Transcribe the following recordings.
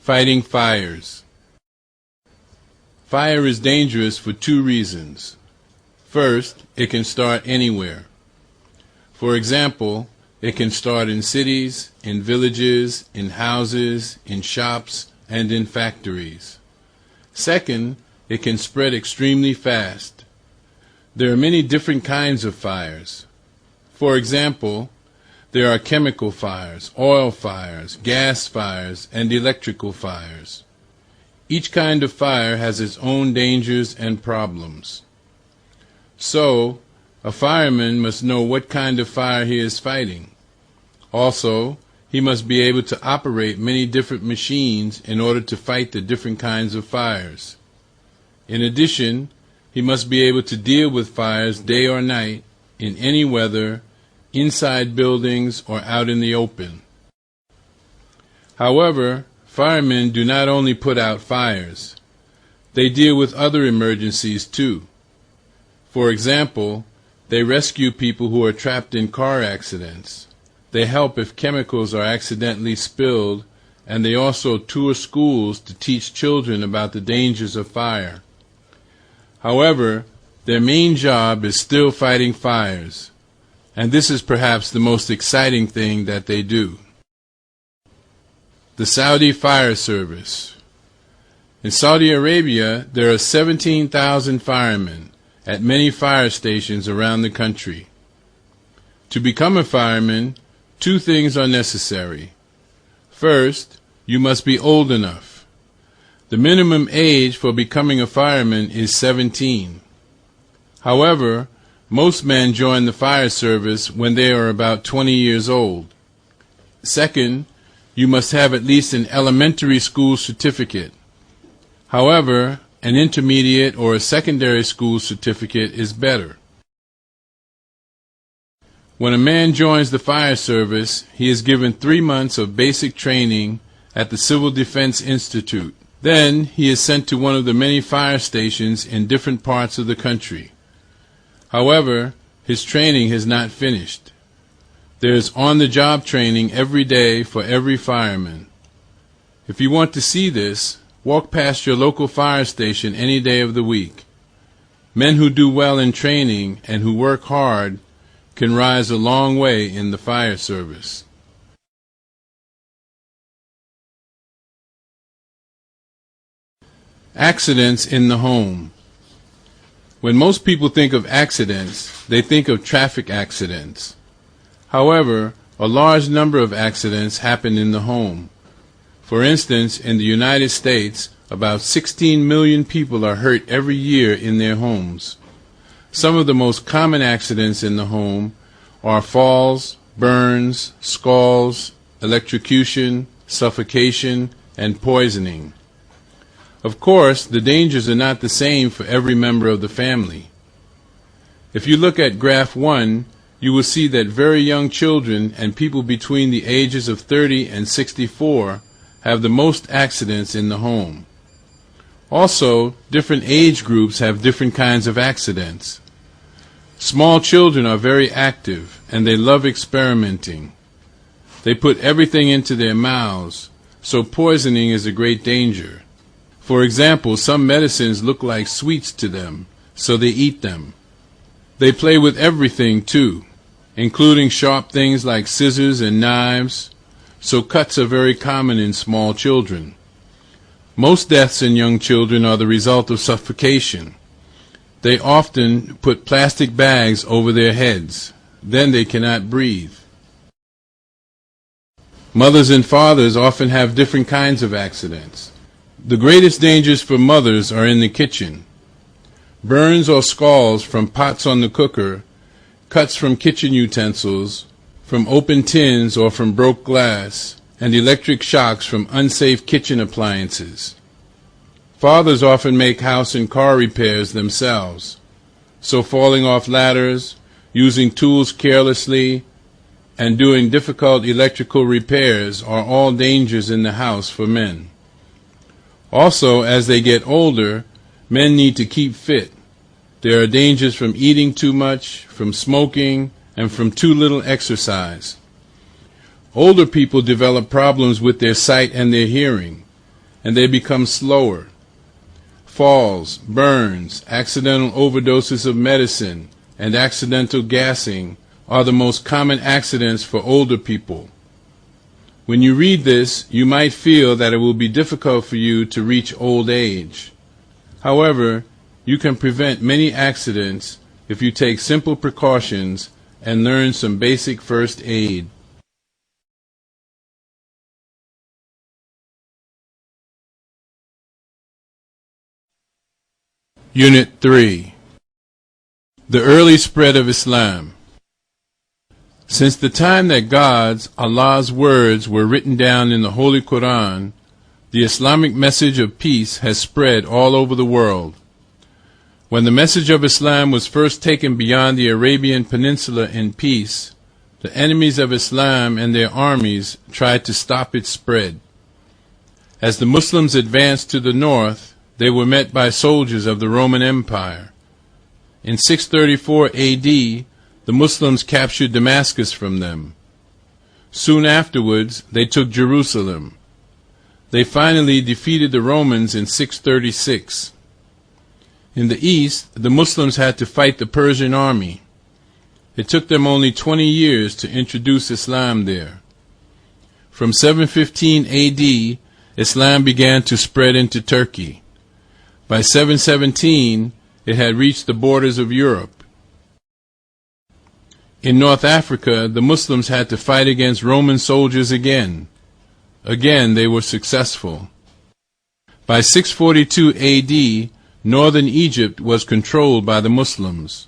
Fighting fires. Fire is dangerous for two reasons. First, it can start anywhere. For example, it can start in cities, in villages, in houses, in shops, and in factories. Second, it can spread extremely fast. There are many different kinds of fires. For example, there are chemical fires, oil fires, gas fires, and electrical fires. Each kind of fire has its own dangers and problems. So, a fireman must know what kind of fire he is fighting. Also, he must be able to operate many different machines in order to fight the different kinds of fires. In addition, he must be able to deal with fires day or night, in any weather, inside buildings or out in the open. However, firemen do not only put out fires. They deal with other emergencies too. For example, they rescue people who are trapped in car accidents. They help if chemicals are accidentally spilled, and they also tour schools to teach children about the dangers of fire. However, their main job is still fighting fires, and this is perhaps the most exciting thing that they do. The Saudi Fire Service. In Saudi Arabia, there are 17,000 firemen at many fire stations around the country. To become a fireman, two things are necessary. First, you must be old enough. The minimum age for becoming a fireman is 17. However, most men join the fire service when they are about 20 years old. Second, you must have at least an elementary school certificate. However, an intermediate or a secondary school certificate is better. When a man joins the fire service, he is given 3 months of basic training at the Civil Defense Institute. Then he is sent to one of the many fire stations in different parts of the country. However, his training has not finished. There is on-the-job training every day for every fireman. If you want to see this, walk past your local fire station any day of the week. Men who do well in training and who work hard can rise a long way in the fire service. Accidents in the home. When most people think of accidents, they think of traffic accidents. However, a large number of accidents happen in the home. For instance, in the United States, about 16 million people are hurt every year in their homes. Some of the most common accidents in the home are falls, burns, scalds, electrocution, suffocation, and poisoning. Of course, the dangers are not the same for every member of the family. If you look at graph 1, you will see that very young children and people between the ages of 30 and 64 have the most accidents in the home. Also, different age groups have different kinds of accidents. Small children are very active and they love experimenting. They put everything into their mouths, so poisoning is a great danger. For example, some medicines look like sweets to them, so they eat them. They play with everything too, including sharp things like scissors and knives, so cuts are very common in small children. Most deaths in young children are the result of suffocation. They often put plastic bags over their heads. Then they cannot breathe. Mothers and fathers often have different kinds of accidents. The greatest dangers for mothers are in the kitchen. Burns or scalds from pots on the cooker, cuts from kitchen utensils, from open tins or from broke glass, and electric shocks from unsafe kitchen appliances. Fathers often make house and car repairs themselves, so falling off ladders, using tools carelessly, and doing difficult electrical repairs are all dangers in the house for men. Also, as they get older, men need to keep fit. There are dangers from eating too much, from smoking, and from too little exercise. Older people develop problems with their sight and their hearing. and they become slower. Falls, burns, accidental overdoses of medicine, and accidental gassing are the most common accidents for older people. When you read this, you might feel that it will be difficult for you to reach old age. However, you can prevent many accidents if you take simple precautions and learn some basic first aid. Unit 3. The early spread of Islam. Since the time that God's, Allah's words were written down in the Holy Quran, the Islamic message of peace has spread all over the world. When the message of Islam was first taken beyond the Arabian Peninsula in peace, the enemies of Islam and their armies tried to stop its spread. As the Muslims advanced to the north, they were met by soldiers of the Roman Empire. In 634 AD, the Muslims captured Damascus from them. Soon afterwards, they took Jerusalem. They finally defeated the Romans in 636. In the east, the Muslims had to fight the Persian army. It took them only 20 years to introduce Islam there. From 715 AD, Islam began to spread into Turkey. By 717, it had reached the borders of Europe. In North Africa, the Muslims had to fight against Roman soldiers again. Again, they were successful. By 642 AD, northern Egypt was controlled by the Muslims.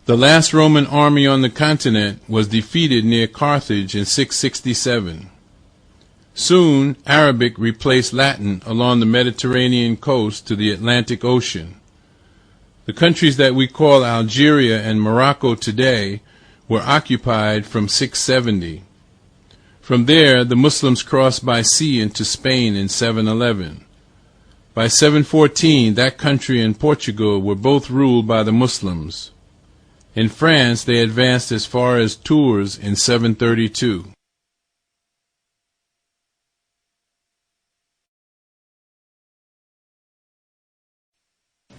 The last Roman army on the continent was defeated near Carthage in 667. Soon, Arabic replaced Latin along the Mediterranean coast to the Atlantic Ocean. The countries that we call Algeria and Morocco today were occupied from 670. From there, the Muslims crossed by sea into Spain in 711. By 714, that country and Portugal were both ruled by the Muslims. In France, they advanced as far as Tours in 732.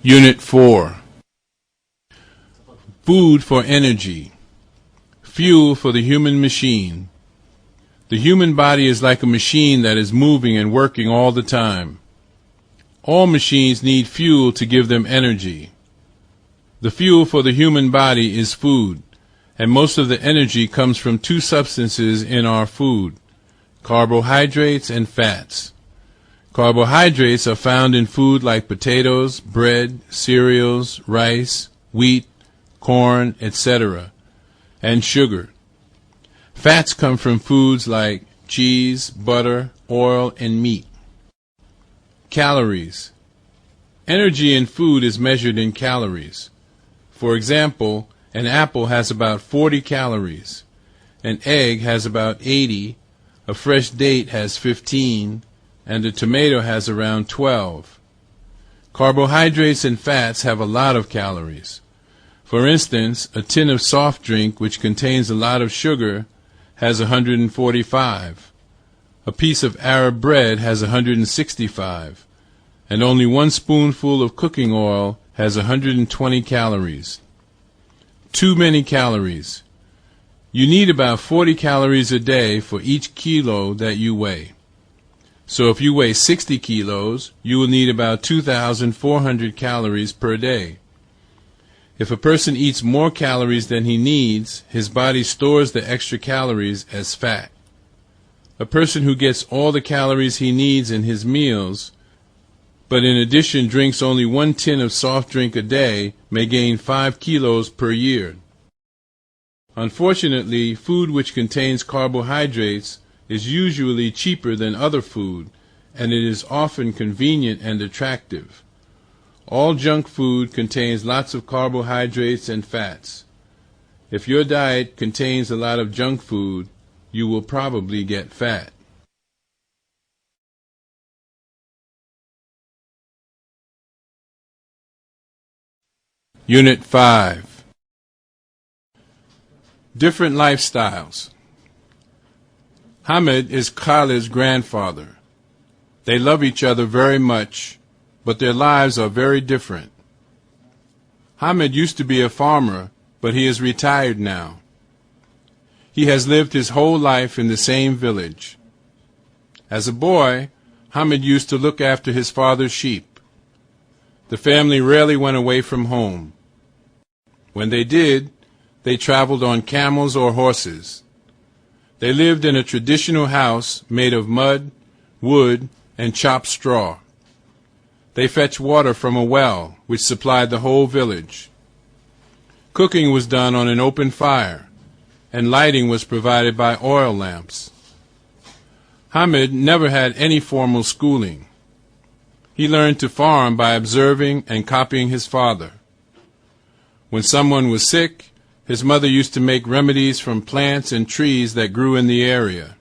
Unit 4. Food for energy. Fuel for the human machine. The human body is like a machine that is moving and working all the time. All machines need fuel to give them energy. The fuel for the human body is food, and most of the energy comes from two substances in our food: carbohydrates and fats. Carbohydrates are found in food like potatoes, bread, cereals, rice, wheat, corn, etc., and sugar. Fats come from foods like cheese, butter, oil, and meat. Calories. Energy in food is measured in calories. For example, an apple has about 40 calories, an egg has about 80, a fresh date has 15, and a tomato has around 12. Carbohydrates and fats have a lot of calories. For instance, a tin of soft drink which contains a lot of sugar has 145. A piece of Arab bread has 165, and only one spoonful of cooking oil has 120 calories. Too many calories. You need about 40 calories a day for each kilo that you weigh. So if you weigh 60 kilos, you will need about 2,400 calories per day. If a person eats more calories than he needs, his body stores the extra calories as fat. A person who gets all the calories he needs in his meals, but in addition drinks only 1 tin of soft drink a day, may gain 5 kilos per year. Unfortunately, food which contains carbohydrates is usually cheaper than other food, and it is often convenient and attractive. All junk food contains lots of carbohydrates and fats. If your diet contains a lot of junk food, you will probably get fat. Unit 5. Different lifestyles. Hamid is Khalid's grandfather. They love each other very much, but their lives are very different. Hamid used to be a farmer, but he is retired now. He has lived his whole life in the same village. As a boy, Hamid used to look after his father's sheep. The family rarely went away from home. When they did, they traveled on camels or horses. They lived in a traditional house made of mud, wood, and chopped straw. They fetched water from a well, which supplied the whole village. Cooking was done on an open fire, and lighting was provided by oil lamps. Hamid never had any formal schooling. He learned to farm by observing and copying his father. When someone was sick, his mother used to make remedies from plants and trees that grew in the area.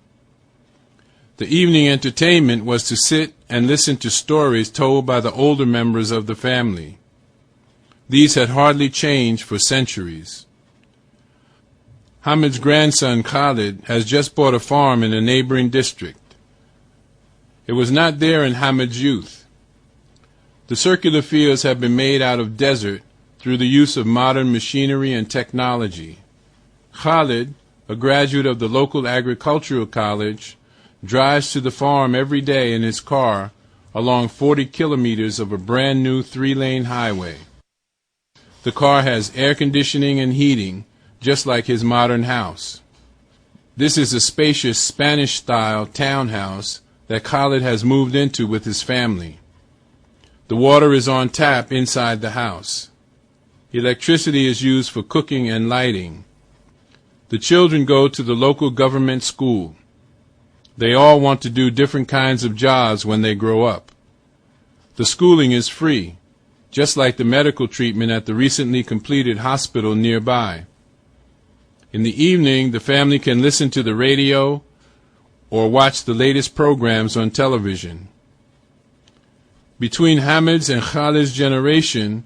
The evening entertainment was to sit and listen to stories told by the older members of the family. These had hardly changed for centuries. Hamid's grandson Khalid has just bought a farm in a neighboring district. It was not there in Hamid's youth. The circular fields have been made out of desert through the use of modern machinery and technology. Khalid, a graduate of the local agricultural college, drives to the farm every day in his car along 40 kilometers of a brand new 3-lane highway. The car has air conditioning and heating, just like his modern house. This is a spacious Spanish-style townhouse that Khalid has moved into with his family. The water is on tap inside the house. Electricity is used for cooking and lighting. The children go to the local government school. They all want to do different kinds of jobs when they grow up. The schooling is free, just like the medical treatment at the recently completed hospital nearby. In the evening, the family can listen to the radio or watch the latest programs on television. Between Hamid's and Khalid's generation,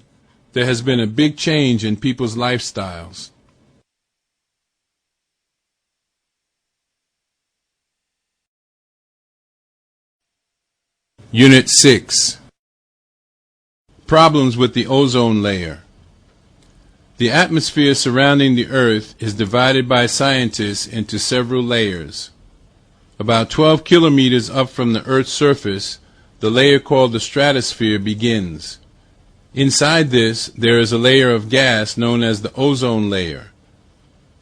there has been a big change in people's lifestyles. Unit 6. Problems with the ozone layer. The atmosphere surrounding the Earth is divided by scientists into several layers. About 12 kilometers up from the Earth's surface, the layer called the stratosphere begins. Inside this, there is a layer of gas known as the ozone layer.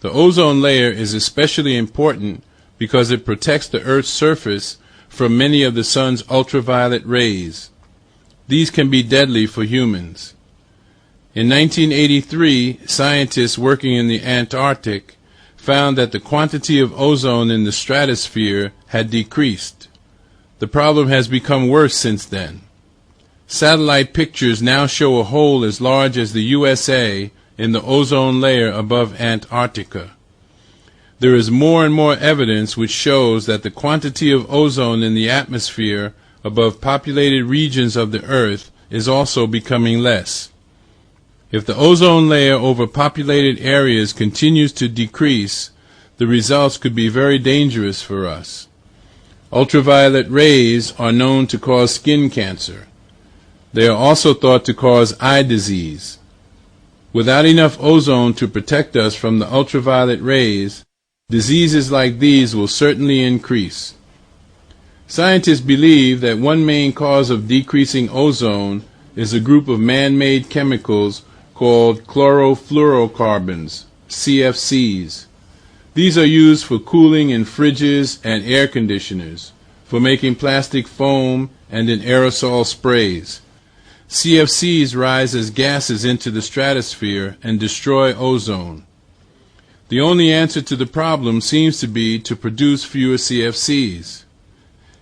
The ozone layer is especially important because it protects the Earth's surface from many of the sun's ultraviolet rays. These can be deadly for humans. In 1983, scientists working in the Antarctic found that the quantity of ozone in the stratosphere had decreased. The problem has become worse since then. Satellite pictures now show a hole as large as the USA in the ozone layer above Antarctica. There is more and more evidence which shows that the quantity of ozone in the atmosphere above populated regions of the Earth is also becoming less. If the ozone layer over populated areas continues to decrease, the results could be very dangerous for us. Ultraviolet rays are known to cause skin cancer. They are also thought to cause eye disease. Without enough ozone to protect us from the ultraviolet rays, diseases like these will certainly increase. Scientists believe that one main cause of decreasing ozone is a group of man-made chemicals called chlorofluorocarbons, CFCs. These are used for cooling in fridges and air conditioners, for making plastic foam and in aerosol sprays. CFCs rise as gases into the stratosphere and destroy ozone. The only answer to the problem seems to be to produce fewer CFCs.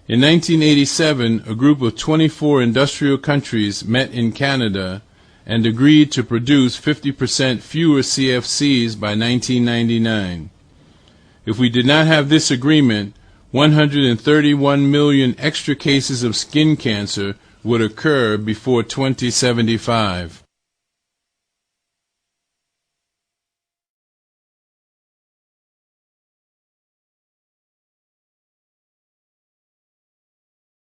In 1987, a group of 24 industrial countries met in Canada and agreed to produce 50% fewer CFCs by 1999. If we did not have this agreement, 131 million extra cases of skin cancer would occur before 2075.